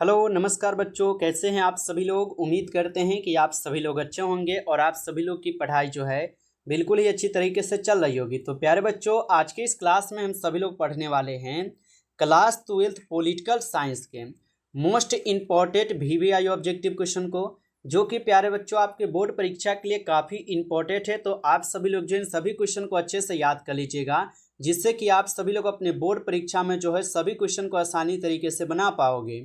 Hello नमस्कार बच्चों, कैसे हैं आप सभी लोग। उम्मीद करते हैं कि आप सभी लोग अच्छे होंगे और आप सभी लोग की पढ़ाई जो है बिल्कुल ही अच्छी तरीके से चल रही होगी। तो प्यारे बच्चों, आज के इस क्लास में हम सभी लोग पढ़ने वाले हैं क्लास 12th पॉलिटिकल साइंस के most important VVI objective question को, जो कि प्यारे बच्चों आपके बोर्ड परीक्षा के लिए काफ़ी इंपॉर्टेंट है। तो आप सभी लोग जो इन सभी क्वेश्चन को अच्छे से याद कर लीजिएगा, जिससे कि आप सभी लोग अपने बोर्ड परीक्षा में जो है सभी क्वेश्चन को आसानी तरीके से बना पाओगे।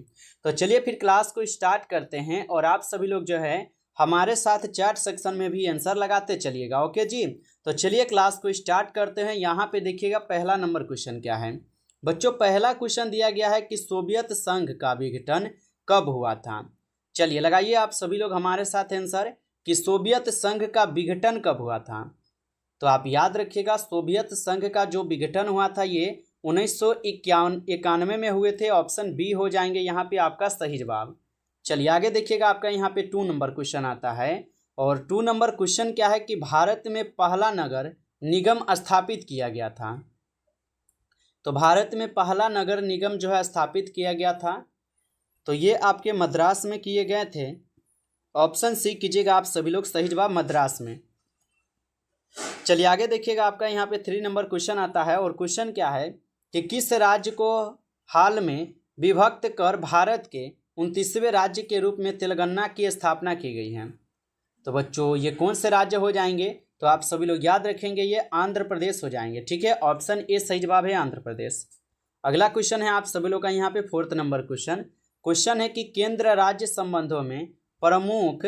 तो चलिए फिर क्लास को स्टार्ट करते हैं और आप सभी लोग जो है हमारे साथ चैट सेक्शन में भी आंसर लगाते चलिएगा। ओके जी, तो चलिए क्लास को स्टार्ट करते हैं। यहाँ पे देखिएगा पहला नंबर क्वेश्चन क्या है बच्चों। पहला क्वेश्चन दिया गया है कि सोवियत संघ का विघटन कब हुआ था। चलिए लगाइए आप सभी लोग हमारे साथ आंसर कि सोवियत संघ का विघटन कब हुआ था। तो आप याद रखिएगा, सोवियत संघ का जो विघटन हुआ था ये 1991 में हुए थे। ऑप्शन बी हो जाएंगे यहाँ पे आपका सही जवाब। चलिए आगे देखिएगा, आपका यहाँ पे 2 नंबर क्वेश्चन आता है और 2 नंबर क्वेश्चन क्या है कि भारत में पहला नगर निगम स्थापित किया गया था। तो भारत में पहला नगर निगम जो है स्थापित किया गया था, तो ये आपके मद्रास में किए गए थे। ऑप्शन सी कीजिएगा आप सभी लोग, सही जवाब मद्रास में। चलिए आगे देखिएगा, आपका यहाँ पे 3 नंबर क्वेश्चन आता है और क्वेश्चन क्या है कि किस राज्य को हाल में विभक्त कर भारत के 29वें राज्य के रूप में तेलंगाना की स्थापना की गई है। तो बच्चों ये कौन से राज्य हो जाएंगे, तो आप सभी लोग याद रखेंगे ये आंध्र प्रदेश हो जाएंगे। ठीक है, ऑप्शन ए सही जवाब है आंध्र प्रदेश। अगला क्वेश्चन है आप सभी लोग का यहाँ पे 4th नंबर क्वेश्चन। क्वेश्चन है कि केंद्र राज्य संबंधों में प्रमुख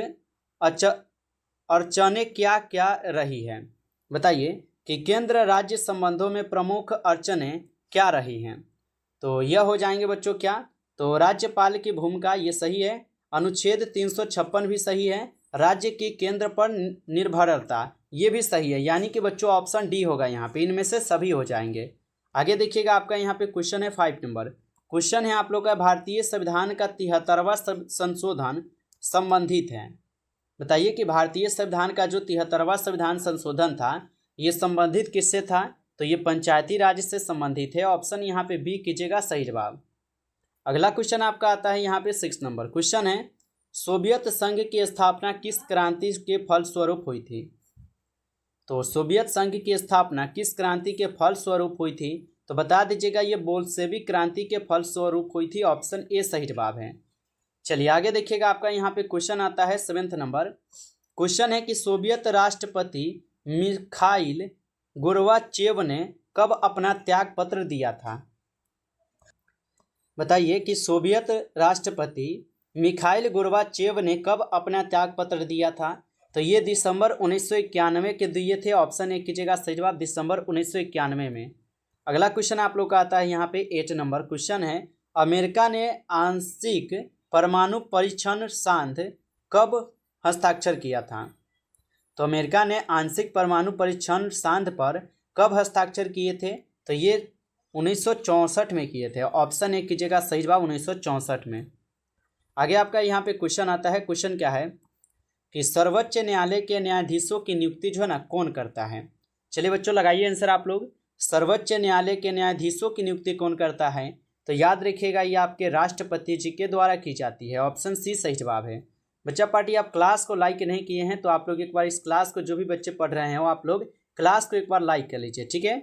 अड़चनें क्या क्या रही है। बताइए कि केंद्र राज्य संबंधों में प्रमुख अड़चनें क्या रही हैं। तो यह हो जाएंगे बच्चों क्या, तो राज्यपाल की भूमिका ये सही है, अनुच्छेद 356 भी सही है, राज्य की केंद्र पर निर्भरता ये भी सही है, यानी कि बच्चों ऑप्शन डी होगा यहाँ पे, इनमें से सभी हो जाएंगे। आगे देखिएगा, आपका यहाँ पे क्वेश्चन है 5 नंबर क्वेश्चन है आप लोग का, भारतीय संविधान का 73वां संशोधन संबंधित है। बताइए कि भारतीय संविधान का जो 73वां संविधान संशोधन था ये संबंधित किससे था, तो ये पंचायती राज से संबंधित है। ऑप्शन यहाँ पे बी कीजिएगा सही जवाब। अगला क्वेश्चन आपका आता है यहाँ पे 6 नंबर क्वेश्चन है, सोवियत संघ की स्थापना किस क्रांति के फलस्वरूप हुई थी। तो सोवियत संघ की स्थापना किस क्रांति के फलस्वरूप हुई थी, तो बता दीजिएगा ये बोल्शेविक क्रांति के फलस्वरूप हुई थी। ऑप्शन ए सही जवाब है। चलिए आगे देखिएगा, आपका यहाँ पे क्वेश्चन आता है 7th नंबर क्वेश्चन है कि सोवियत राष्ट्रपति मिखाइल गोर्बाचेव ने कब अपना त्याग पत्र दिया था। बताइए कि सोवियत राष्ट्रपति मिखाइल गोर्बाचेव ने कब अपना त्याग पत्र दिया था। तो ये दिसंबर 1991 के दिए थे। ऑप्शन ए कीजिएगा सही जवाब, दिसंबर 1991 में। अगला क्वेश्चन आप लोग का आता है यहाँ पे 8 नंबर क्वेश्चन है, अमेरिका ने आंशिक परमाणु परीक्षण सांध कब हस्ताक्षर किया था। तो अमेरिका ने आंशिक परमाणु परीक्षण सांध पर कब हस्ताक्षर किए थे, तो ये 1964 में किए थे। ऑप्शन ए कीजिएगा सही जवाब 1964 में। आगे आपका यहाँ पे क्वेश्चन आता है, क्वेश्चन क्या है कि सर्वोच्च न्यायालय के न्यायाधीशों की नियुक्ति जो है ना कौन करता है। चलिए बच्चों लगाइए आंसर आप लोग, सर्वोच्च न्यायालय के न्यायाधीशों की नियुक्ति कौन करता है। तो याद रखिएगा ये आपके राष्ट्रपति जी के द्वारा की जाती है। ऑप्शन सी सही जवाब है। बच्चा पार्टी आप क्लास को लाइक नहीं किए हैं तो आप लोग एक बार इस क्लास को, जो भी बच्चे पढ़ रहे हैं वो आप लोग क्लास को एक बार लाइक कर लीजिए। ठीक है,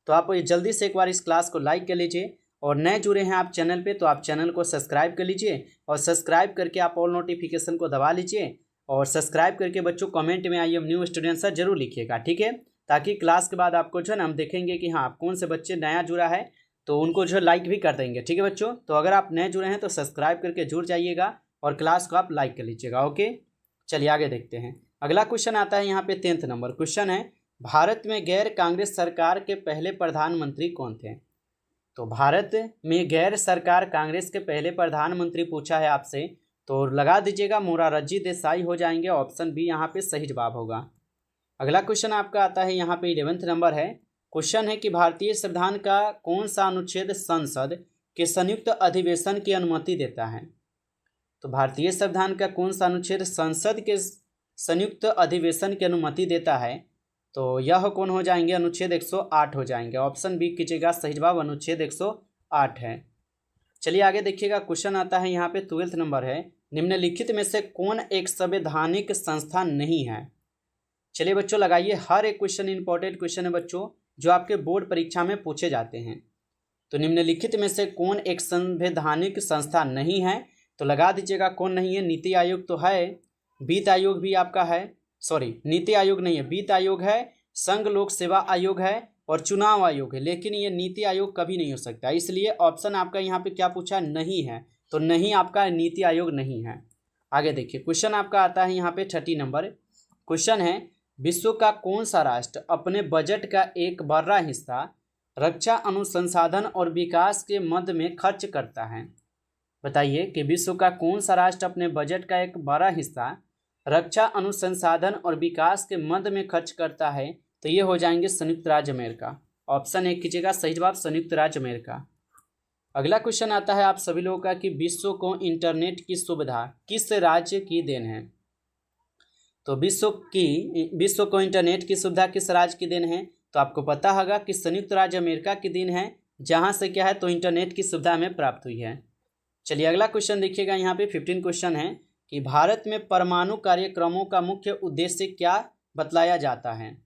तो आप जल्दी से एक बार इस क्लास को लाइक कर लीजिए और नए जुड़े हैं आप चैनल पे तो आप चैनल को सब्सक्राइब कर लीजिए और सब्सक्राइब करके आप ऑल नोटिफिकेशन को दबा लीजिए और सब्सक्राइब करके बच्चों कमेंट में I am new student sir जरूर लिखिएगा। ठीक है, ताकि क्लास के बाद आपको जो है ना हम देखेंगे कि हाँ कौन से बच्चे नया जुड़ा है तो उनको जो है लाइक भी कर देंगे। ठीक है बच्चों, तो अगर आप नए जुड़े हैं तो सब्सक्राइब करके जुड़ जाइएगा और क्लास को आप लाइक कर लीजिएगा। ओके, चलिए आगे देखते हैं। अगला क्वेश्चन आता है यहाँ पे 10th नंबर क्वेश्चन है, भारत में गैर कांग्रेस सरकार के पहले प्रधानमंत्री कौन थे। तो भारत में गैर सरकार कांग्रेस के पहले प्रधानमंत्री पूछा है आपसे, तो लगा दीजिएगा मोरारजी देसाई हो जाएंगे। ऑप्शन बी यहाँ पे सही जवाब होगा। अगला क्वेश्चन आपका आता है यहाँ पे 11th नंबर है, क्वेश्चन है कि भारतीय संविधान का कौन सा अनुच्छेद संसद के संयुक्त अधिवेशन की अनुमति देता है। तो भारतीय संविधान का कौन सा अनुच्छेद संसद के संयुक्त अधिवेशन की अनुमति देता है, तो यह कौन हो जाएंगे, अनुच्छेद 108 हो जाएंगे। ऑप्शन बी कीजिएगा सही जवाब, अनुच्छेद 108 है। चलिए आगे देखिएगा, क्वेश्चन आता है यहाँ पे 12th नंबर है, निम्नलिखित में से कौन एक संवैधानिक संस्था नहीं है। चलिए बच्चों लगाइए, हर एक क्वेश्चन इंपॉर्टेंट क्वेश्चन है बच्चों जो आपके बोर्ड परीक्षा में पूछे जाते हैं। तो निम्नलिखित में से कौन एक संवैधानिक संस्था नहीं है, तो लगा दीजिएगा कौन नहीं है। नीति आयोग तो है, वित्त आयोग भी आपका है, सॉरी नीति आयोग नहीं है, वित्त आयोग है, संघ लोक सेवा आयोग है और चुनाव आयोग है, लेकिन ये नीति आयोग कभी नहीं हो सकता। इसलिए ऑप्शन आपका यहाँ पे क्या पूछा, नहीं है, तो नहीं आपका नीति आयोग नहीं है। आगे देखिए, क्वेश्चन आपका आता है यहाँ पे 30 नंबर क्वेश्चन है, विश्व का कौन सा राष्ट्र अपने बजट का एक बड़ा हिस्सा रक्षा अनुसंधान और विकास के मद में खर्च करता है। बताइए कि विश्व का कौन सा राष्ट्र अपने बजट का एक बड़ा हिस्सा रक्षा अनुसंधान और विकास के मद में खर्च करता है। तो ये हो जाएंगे संयुक्त राज्य अमेरिका। ऑप्शन 1 कीजिएगा, सही जवाब संयुक्त राज्य अमेरिका। अगला क्वेश्चन आता है आप सभी लोगों का कि विश्व को इंटरनेट की सुविधा किस राज्य की देन है। तो विश्व को इंटरनेट की सुविधा किस राज्य की देन है, तो आपको पता होगा कि संयुक्त राज्य अमेरिका की देन है, जहां से क्या है तो इंटरनेट की सुविधा हमें प्राप्त हुई है। चलिए अगला क्वेश्चन देखिएगा, यहाँ पे 15 क्वेश्चन है कि भारत में परमाणु कार्यक्रमों का मुख्य उद्देश्य क्या बतलाया जाता है।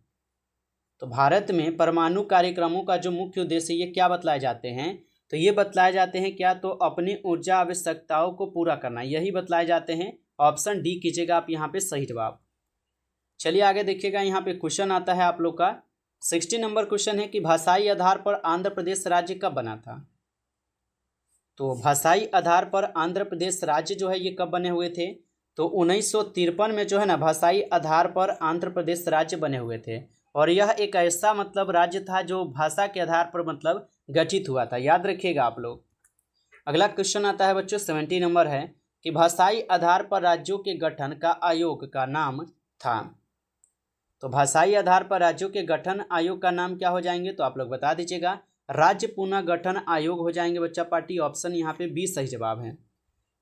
तो भारत में परमाणु कार्यक्रमों का जो मुख्य उद्देश्य ये क्या बतलाए जाते हैं, तो ये बतलाए जाते हैं क्या, तो अपनी ऊर्जा आवश्यकताओं को पूरा करना, यही बतलाए जाते हैं। ऑप्शन डी कीजिएगा आप यहाँ पे सही जवाब। चलिए आगे देखिएगा, यहाँ पे क्वेश्चन आता है आप लोग का 60 नंबर क्वेश्चन है कि भाषाई आधार पर आंध्र प्रदेश राज्य कब बना था। तो भाषाई आधार पर आंध्र प्रदेश राज्य जो है ये कब बने हुए थे, तो 1953 में जो है ना भाषाई आधार पर आंध्र प्रदेश राज्य बने हुए थे। और यह एक ऐसा मतलब राज्य था जो भाषा के आधार पर मतलब गठित हुआ था, याद रखिएगा आप लोग। अगला क्वेश्चन आता है बच्चों 70 नंबर है कि भाषाई आधार पर राज्यों के गठन का आयोग का नाम था। तो भाषाई आधार पर राज्यों के गठन आयोग का नाम क्या हो जाएंगे, तो आप लोग बता दीजिएगा, राज्य पुनर्गठन आयोग हो जाएंगे बच्चा पार्टी। ऑप्शन यहाँ पे बी सही जवाब है।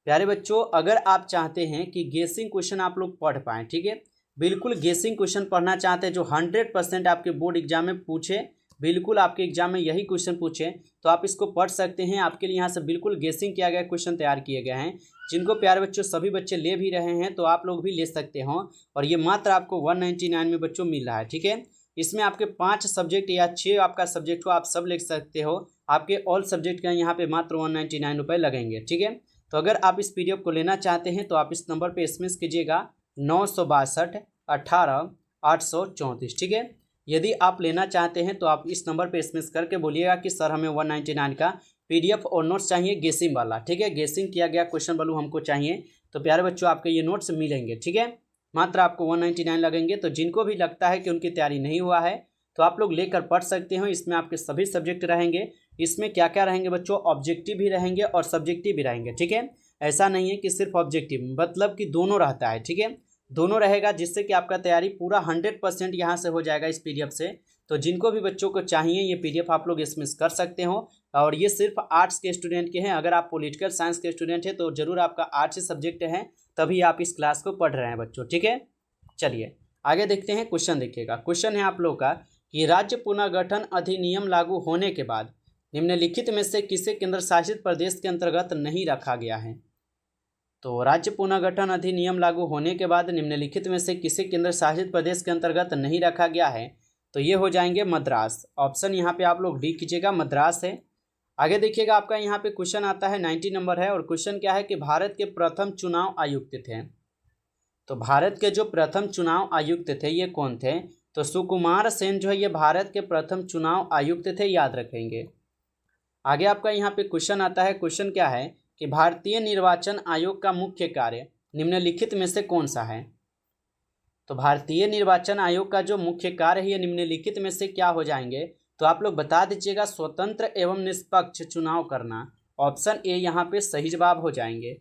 प्यारे बच्चों, अगर आप चाहते हैं कि गेसिंग क्वेश्चन आप लोग पढ़ पाएँ, ठीक है, बिल्कुल गेसिंग क्वेश्चन पढ़ना चाहते हैं जो 100% आपके बोर्ड एग्जाम में पूछे, बिल्कुल आपके एग्जाम में यही क्वेश्चन पूछे, तो आप इसको पढ़ सकते हैं। आपके लिए यहाँ से बिल्कुल गेसिंग किया गया क्वेश्चन तैयार किए गए हैं, जिनको प्यारे बच्चों सभी बच्चे ले भी रहे हैं, तो आप लोग भी ले सकते हो। और ये मात्र आपको 199 में बच्चों मिल रहा है, ठीक है। इसमें आपके 5 सब्जेक्ट या 6 आपका सब्जेक्ट हो, आप सब लिख सकते हो। आपके ऑल सब्जेक्ट का यहाँ पे मात्र 199 रुपये लगेंगे, ठीक है। तो अगर आप इस PDF को लेना चाहते हैं तो आप इस नंबर पर SMS कीजिएगा 962 18 834, ठीक है। यदि आप लेना चाहते हैं तो आप इस नंबर पे SMS करके बोलिएगा कि सर हमें 199 का PDF और नोट्स चाहिए गेसिंग वाला, ठीक है, गेसिंग किया गया क्वेश्चन वालू हमको चाहिए। तो प्यारे बच्चों आपके ये नोट्स मिलेंगे, ठीक है, मात्र आपको 199 लगेंगे। तो जिनको भी लगता है कि उनकी तैयारी नहीं हुआ है तो आप लोग लेकर पढ़ सकते हो। इसमें आपके सभी सब्जेक्ट रहेंगे। इसमें क्या क्या रहेंगे बच्चों, ऑब्जेक्टिव भी रहेंगे और सब्जेक्टिव भी रहेंगे, ठीक है। ऐसा नहीं है कि सिर्फ ऑब्जेक्टिव, मतलब कि दोनों रहता है, ठीक है, दोनों रहेगा, जिससे कि आपका तैयारी पूरा 100% यहाँ से हो जाएगा इस PDF से। तो जिनको भी बच्चों को चाहिए ये PDF आप लोग SMS कर सकते हो। और ये सिर्फ आर्ट्स के स्टूडेंट के हैं। अगर आप पॉलिटिकल साइंस के स्टूडेंट हैं तो जरूर आपका आर्ट्स सब्जेक्ट है, तभी आप इस क्लास को पढ़ रहे हैं बच्चों, ठीक है। चलिए आगे देखते हैं, क्वेश्चन देखिएगा। क्वेश्चन है आप लोग का कि राज्य पुनर्गठन अधिनियम लागू होने के बाद निम्नलिखित में से किसे केंद्र शासित प्रदेश के अंतर्गत नहीं रखा गया है। तो राज्य पुनर्गठन अधिनियम लागू होने के बाद निम्नलिखित में से किसे केंद्र शासित प्रदेश के अंतर्गत नहीं रखा गया है, तो ये हो जाएंगे मद्रास। ऑप्शन यहाँ पे आप लोग डी कीजिएगा, मद्रास है। आगे देखिएगा, आपका यहाँ पे क्वेश्चन आता है 90 नंबर है और क्वेश्चन क्या है कि भारत के प्रथम चुनाव आयुक्त थे। तो भारत के जो प्रथम चुनाव आयुक्त थे ये कौन थे, तो सुकुमार सेन जो है ये भारत के प्रथम चुनाव आयुक्त थे, याद रखेंगे। आगे आपका यहाँ पे क्वेश्चन आता है, क्वेश्चन क्या है कि भारतीय निर्वाचन आयोग का मुख्य कार्य निम्नलिखित में से कौन सा है। तो भारतीय निर्वाचन आयोग का जो मुख्य कार्य है ये निम्नलिखित में से क्या हो जाएंगे, तो आप लोग बता दीजिएगा, स्वतंत्र एवं निष्पक्ष चुनाव करना। ऑप्शन ए यहाँ पे सही जवाब हो जाएंगे।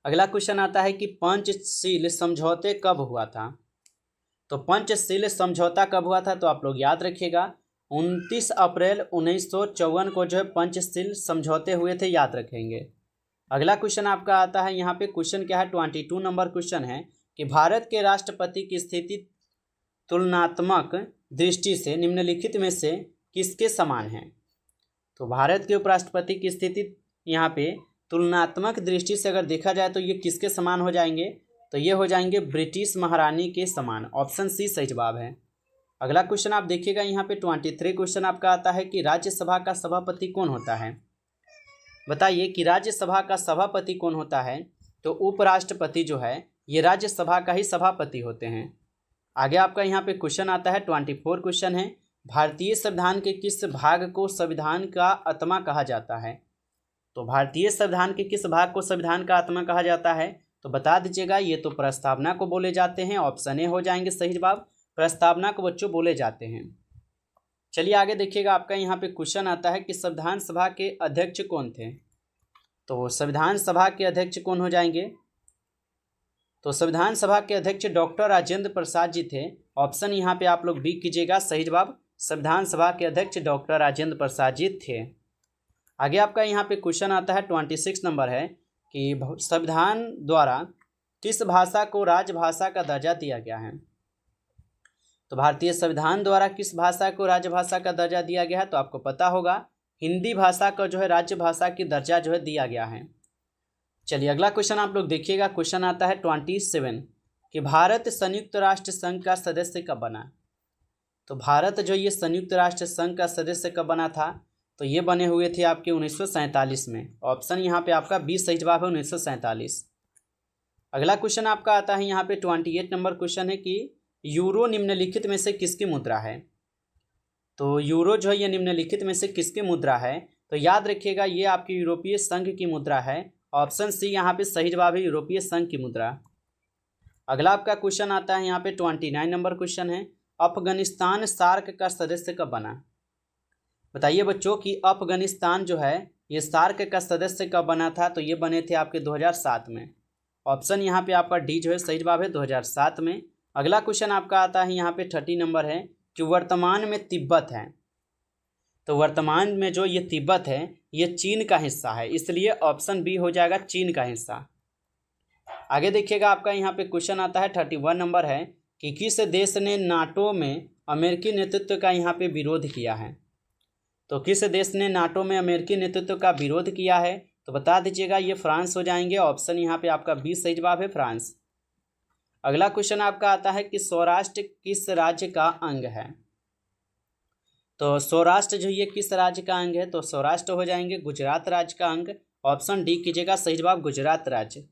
अगला क्वेश्चन आता है कि पंचशील समझौते कब हुआ था। तो पंचशील समझौता कब हुआ था, तो आप लोग याद रखिएगा 29 अप्रैल 1954 को जो है पंचशील समझौते हुए थे, याद रखेंगे। अगला क्वेश्चन आपका आता है यहाँ पे, क्वेश्चन क्या है 22 नंबर क्वेश्चन है कि भारत के राष्ट्रपति की स्थिति तुलनात्मक दृष्टि से निम्नलिखित में से किसके समान है। तो भारत के उपराष्ट्रपति की स्थिति यहाँ पे तुलनात्मक दृष्टि से अगर देखा जाए तो ये किसके समान हो जाएंगे, तो ये हो जाएंगे ब्रिटिश महारानी के समान। ऑप्शन सी सही जवाब है। अगला क्वेश्चन आप देखिएगा यहाँ पे 23 क्वेश्चन आपका आता है कि राज्यसभा का सभापति कौन होता है। बताइए कि राज्यसभा का सभापति कौन होता है। तो उपराष्ट्रपति जो है ये राज्यसभा का ही सभापति होते हैं। आगे आपका यहाँ पे क्वेश्चन आता है 24 क्वेश्चन है, भारतीय संविधान के किस भाग को संविधान का आत्मा कहा जाता है। तो भारतीय संविधान के किस भाग को संविधान का आत्मा कहा जाता है, तो बता दीजिएगा। ये तो प्रस्तावना को बोले जाते हैं। ऑप्शन ए हो जाएंगे सही जवाब, प्रस्तावना को बच्चों बोले जाते हैं। चलिए आगे देखिएगा, आपका यहाँ पे क्वेश्चन आता है कि संविधान सभा के अध्यक्ष कौन थे। तो संविधान सभा के अध्यक्ष कौन हो जाएंगे, तो संविधान सभा के अध्यक्ष डॉक्टर राजेंद्र प्रसाद जी थे। ऑप्शन यहाँ पे आप लोग बी कीजिएगा सही जवाब, संविधान सभा के अध्यक्ष डॉक्टर राजेंद्र प्रसाद जी थे। आगे आपका यहाँ पे क्वेश्चन आता है 26 नंबर है कि संविधान द्वारा किस भाषा को राजभाषा का दर्जा दिया गया है। तो भारतीय संविधान द्वारा किस भाषा को राजभाषा का दर्जा दिया गया है, तो आपको पता होगा हिंदी भाषा का जो है राजभाषा की दर्जा जो है दिया गया है। चलिए अगला क्वेश्चन आप लोग देखिएगा, क्वेश्चन आता है 27 कि भारत संयुक्त राष्ट्र संघ का सदस्य कब बना। तो भारत जो ये संयुक्त राष्ट्र संघ का सदस्य कब बना था, तो ये बने हुए थे आपके 1947 में। ऑप्शन यहाँ पे आपका 20 सही जवाब है 1947। अगला क्वेश्चन आपका आता है यहाँ पे 28 नंबर क्वेश्चन है कि यूरो निम्नलिखित में से किसकी मुद्रा है। तो यूरो जो है ये निम्नलिखित में से किसकी मुद्रा है, तो याद रखिएगा ये आपकी यूरोपीय संघ की मुद्रा है। ऑप्शन सी यहाँ पे सही जवाब है, यूरोपीय संघ की मुद्रा। अगला आपका क्वेश्चन आता है यहाँ पे 29 नंबर क्वेश्चन है, अफगानिस्तान सार्क का सदस्य कब बना। बताइए बच्चों कि अफगानिस्तान जो है ये सार्क का सदस्य कब बना था, तो ये बने थे आपके 2007 में। ऑप्शन यहाँ पे आपका डी जो है सही जवाब है 2007 में। अगला क्वेश्चन आपका आता है यहाँ पे 30 नंबर है कि वर्तमान में तिब्बत है। तो वर्तमान में जो ये तिब्बत है ये चीन का हिस्सा है, इसलिए ऑप्शन बी हो जाएगा चीन का हिस्सा। आगे देखिएगा, आपका यहाँ पे क्वेश्चन आता है 31 नंबर है कि किस देश ने नाटो में अमेरिकी नेतृत्व का यहाँ पे विरोध किया है। तो किस देश ने नाटो में अमेरिकी नेतृत्व का विरोध किया है, तो बता दीजिएगा ये फ्रांस हो जाएंगे। ऑप्शन यहाँ पे आपका बी सही जवाब है फ्रांस। अगला क्वेश्चन आपका आता है कि सौराष्ट्र किस राज्य का अंग है। तो सौराष्ट्र जो ये किस राज्य का अंग है, तो सौराष्ट्र हो जाएंगे गुजरात राज्य का अंग। ऑप्शन डी कीजिएगा सही जवाब गुजरात राज्य।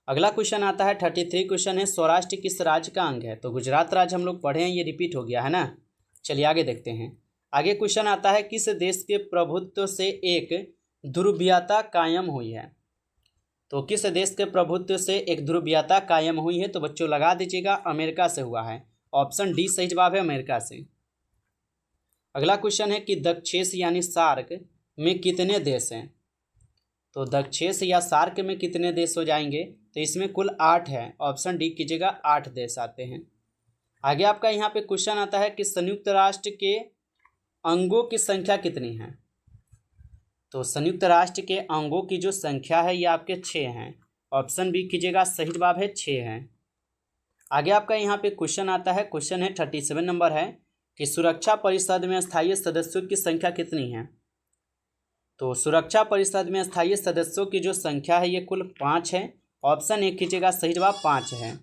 अगला क्वेश्चन आता है 33 क्वेश्चन है, सौराष्ट्र किस राज्य का अंग है। तो गुजरात राज्य हम लोग पढ़े हैं, ये रिपीट हो गया है ना। चलिए आगे देखते हैं। आगे क्वेश्चन आता है किस देश के प्रभुत्व से एक ध्रुवीयता कायम हुई है। तो किस देश के प्रभुत्व से एक ध्रुवीयता कायम हुई है, तो बच्चों लगा दीजिएगा अमेरिका से हुआ है। ऑप्शन डी सही जवाब है अमेरिका से। अगला क्वेश्चन है कि दक्षेश यानी सार्क में कितने देश हैं। तो दक्षेश या सार्क में कितने देश हो जाएंगे, तो इसमें कुल 8 है। ऑप्शन डी कीजिएगा 8 देश आते हैं। आगे आपका यहाँ पे क्वेश्चन आता है कि संयुक्त राष्ट्र के अंगों की संख्या कितनी है। तो संयुक्त राष्ट्र के अंगों की जो संख्या है ये आपके 6 हैं। ऑप्शन बी कीजिएगा सही जवाब है 6 हैं। आगे आपका यहाँ पे क्वेश्चन आता है, क्वेश्चन है 37 नंबर है कि सुरक्षा परिषद में स्थायी सदस्यों की संख्या कितनी है। तो सुरक्षा परिषद में स्थायी सदस्यों की जो संख्या है ये कुल 5 है। ऑप्शन ए कीजिएगा सही जवाब 5 है।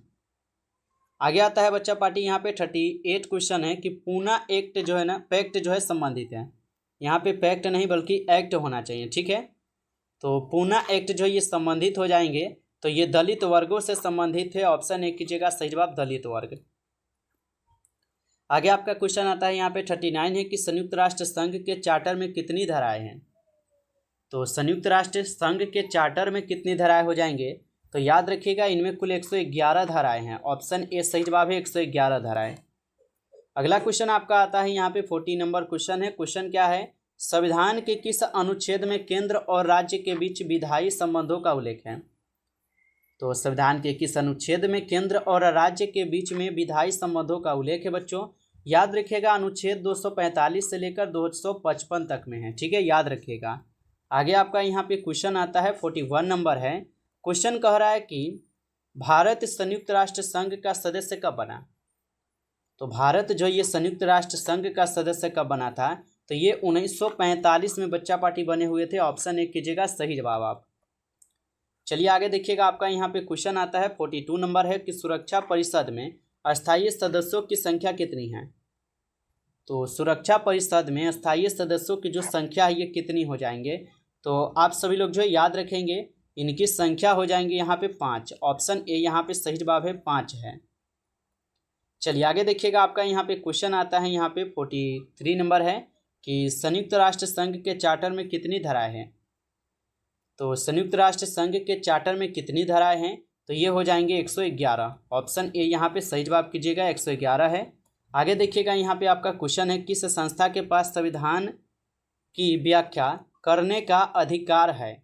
आगे आता है बच्चा पार्टी यहाँ पे 38 क्वेश्चन है कि पूना एक्ट जो है ना, पैक्ट जो है संबंधित है। यहाँ पे पैक्ट नहीं बल्कि एक्ट होना चाहिए, ठीक है। तो पूना एक्ट जो ये संबंधित हो जाएंगे, तो ये दलित वर्गों से संबंधित है। ऑप्शन ए कीजिएगा सही जवाब दलित वर्ग। आगे आपका क्वेश्चन आता है यहाँ पे 39 है कि संयुक्त राष्ट्र संघ के चार्टर में कितनी धाराएं हैं। तो संयुक्त राष्ट्र संघ के चार्टर में कितनी धाराएं हो जाएंगे, तो याद रखिएगा इनमें कुल 111 धाराएं हैं। ऑप्शन ए सही जवाब है 111 धाराएं। अगला क्वेश्चन आपका आता है यहाँ पे 40 नंबर क्वेश्चन है। क्वेश्चन क्या है, संविधान के किस अनुच्छेद में केंद्र और राज्य के बीच विधायी संबंधों का उल्लेख है। तो संविधान के किस अनुच्छेद में केंद्र और राज्य के बीच में विधायी संबंधों का उल्लेख है बच्चों। याद रखिएगा अनुच्छेद 245 से लेकर 255 तक में है, ठीक है, याद रखिएगा। आगे आपका यहाँ पे क्वेश्चन आता है 41 नंबर है। क्वेश्चन कह रहा है कि भारत संयुक्त राष्ट्र संघ का सदस्य कब बना। तो भारत जो ये संयुक्त राष्ट्र संघ का सदस्य कब बना था, तो ये 1945 में बच्चा पार्टी बने हुए थे। ऑप्शन ए कीजिएगा सही जवाब आप। चलिए आगे देखिएगा, आपका यहाँ पे क्वेश्चन आता है 42 नंबर है कि सुरक्षा परिषद में अस्थायी सदस्यों की संख्या कितनी है। तो सुरक्षा परिषद में अस्थायी सदस्यों की जो संख्या है ये कितनी हो जाएंगे, तो आप सभी लोग जो है याद रखेंगे, इनकी संख्या हो जाएंगे यहाँ पे 5। ऑप्शन ए यहाँ पे सही जवाब है 5 है। चलिए आगे देखिएगा, आपका यहाँ पे क्वेश्चन आता है यहाँ पे 43 नंबर है कि संयुक्त राष्ट्र संघ के चार्टर में कितनी धाराएं हैं। तो संयुक्त राष्ट्र संघ के चार्टर में कितनी धाराएं हैं, तो ये हो जाएंगे 111। ऑप्शन ए यहाँ पे सही जवाब कीजिएगा 111 है। आगे देखिएगा, यहाँ पे आपका क्वेश्चन है किस संस्था के पास संविधान की व्याख्या करने का अधिकार है।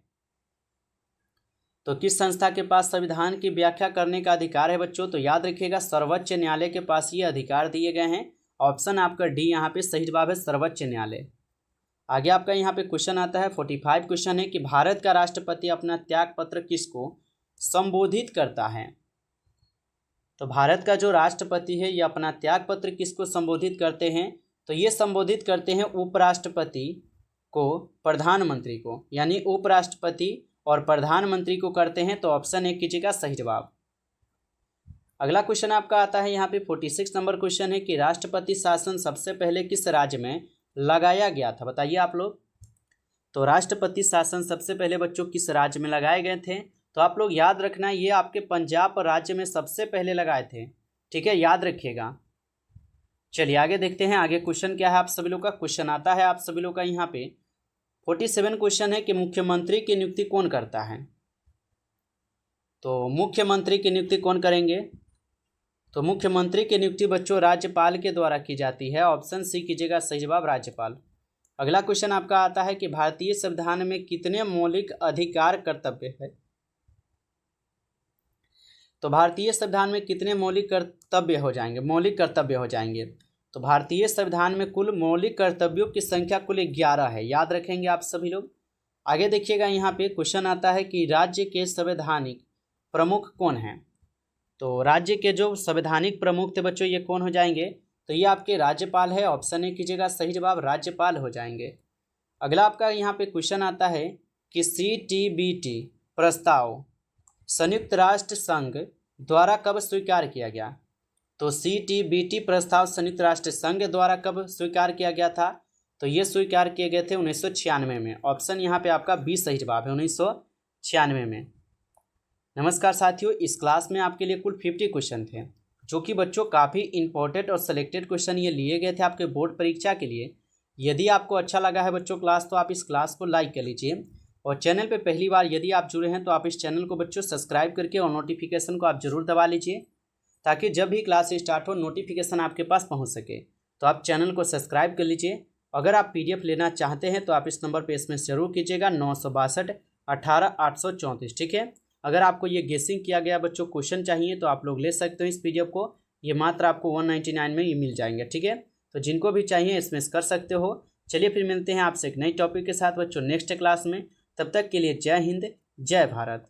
तो किस संस्था के पास संविधान की व्याख्या करने का अधिकार है बच्चों, तो याद रखिएगा सर्वोच्च न्यायालय के पास ये अधिकार दिए गए हैं। ऑप्शन आपका डी यहाँ पे सही जवाब है सर्वोच्च न्यायालय। आगे आपका यहाँ पे क्वेश्चन आता है 45 क्वेश्चन है कि भारत का राष्ट्रपति अपना त्याग पत्र किसको संबोधित करता है। तो भारत का जो राष्ट्रपति है ये अपना त्याग पत्र किसको संबोधित करते हैं, तो ये संबोधित करते हैं उपराष्ट्रपति को, प्रधानमंत्री को, यानी उपराष्ट्रपति और प्रधानमंत्री को करते हैं। तो ऑप्शन ए कीजिएगा सही जवाब। अगला क्वेश्चन आपका आता है यहाँ पे 46 नंबर क्वेश्चन है कि राष्ट्रपति शासन सबसे पहले किस राज्य में लगाया गया था, बताइए आप लोग। तो राष्ट्रपति शासन सबसे पहले बच्चों किस राज्य में लगाए गए थे, तो आप लोग याद रखना ये आपके पंजाब राज्य में सबसे पहले लगाए थे, ठीक है, याद रखिएगा। चलिए आगे देखते हैं, आगे क्वेश्चन क्या है आप सभी लोग का। क्वेश्चन आता है आप सभी लोग का यहाँ पे 47 क्वेश्चन है कि मुख्यमंत्री की नियुक्ति कौन करता है। तो मुख्यमंत्री की नियुक्ति कौन करेंगे, तो मुख्यमंत्री की नियुक्ति बच्चों राज्यपाल के द्वारा की जाती है। ऑप्शन सी कीजिएगा सही जवाब राज्यपाल। अगला क्वेश्चन आपका आता है कि भारतीय संविधान में कितने मौलिक अधिकार कर्तव्य है। तो भारतीय संविधान में कितने मौलिक कर्तव्य हो जाएंगे। तो भारतीय संविधान में कुल मौलिक कर्तव्यों की संख्या कुल 11 है, याद रखेंगे आप सभी लोग। आगे देखिएगा, यहाँ पे क्वेश्चन आता है कि राज्य के संवैधानिक प्रमुख कौन हैं। तो राज्य के जो संवैधानिक प्रमुख थे बच्चों ये कौन हो जाएंगे, तो ये आपके राज्यपाल है। ऑप्शन ए कीजिएगा सही जवाब राज्यपाल हो जाएंगे। अगला आपका यहाँ पे क्वेश्चन आता है कि CTBT प्रस्ताव संयुक्त राष्ट्र संघ द्वारा कब स्वीकार किया गया। तो CTBT प्रस्ताव संयुक्त राष्ट्र संघ द्वारा कब स्वीकार किया गया था, तो ये स्वीकार किए गए थे 1996 में। ऑप्शन यहाँ पे आपका बी सही जवाब है 1996 में। नमस्कार साथियों, इस क्लास में आपके लिए कुल 50 क्वेश्चन थे, जो कि बच्चों काफ़ी इंपॉर्टेंट और सिलेक्टेड क्वेश्चन ये लिए गए थे आपके बोर्ड परीक्षा के लिए। यदि आपको अच्छा लगा है बच्चों क्लास, तो आप इस क्लास को लाइक कर लीजिए, और चैनल पे पहली बार यदि आप जुड़े हैं तो आप इस चैनल को बच्चों सब्सक्राइब करके और नोटिफिकेशन को आप जरूर दबा लीजिए, ताकि जब भी क्लास स्टार्ट हो नोटिफिकेशन आपके पास पहुँच सके। तो आप चैनल को सब्सक्राइब कर लीजिए। अगर आप PDF लेना चाहते हैं तो आप इस नंबर पर SMS जरूर कीजिएगा 962 18 834, ठीक है। अगर आपको ये गेसिंग किया गया बच्चों क्वेश्चन चाहिए तो आप लोग ले सकते हो इस PDF को, ये मात्र आपको 199 में ये मिल जाएंगे, ठीक है। तो जिनको भी चाहिए SMS कर सकते हो। चलिए फिर मिलते हैं आपसे एक नई टॉपिक के साथ बच्चों नेक्स्ट क्लास में। तब तक के लिए जय हिंद, जय भारत।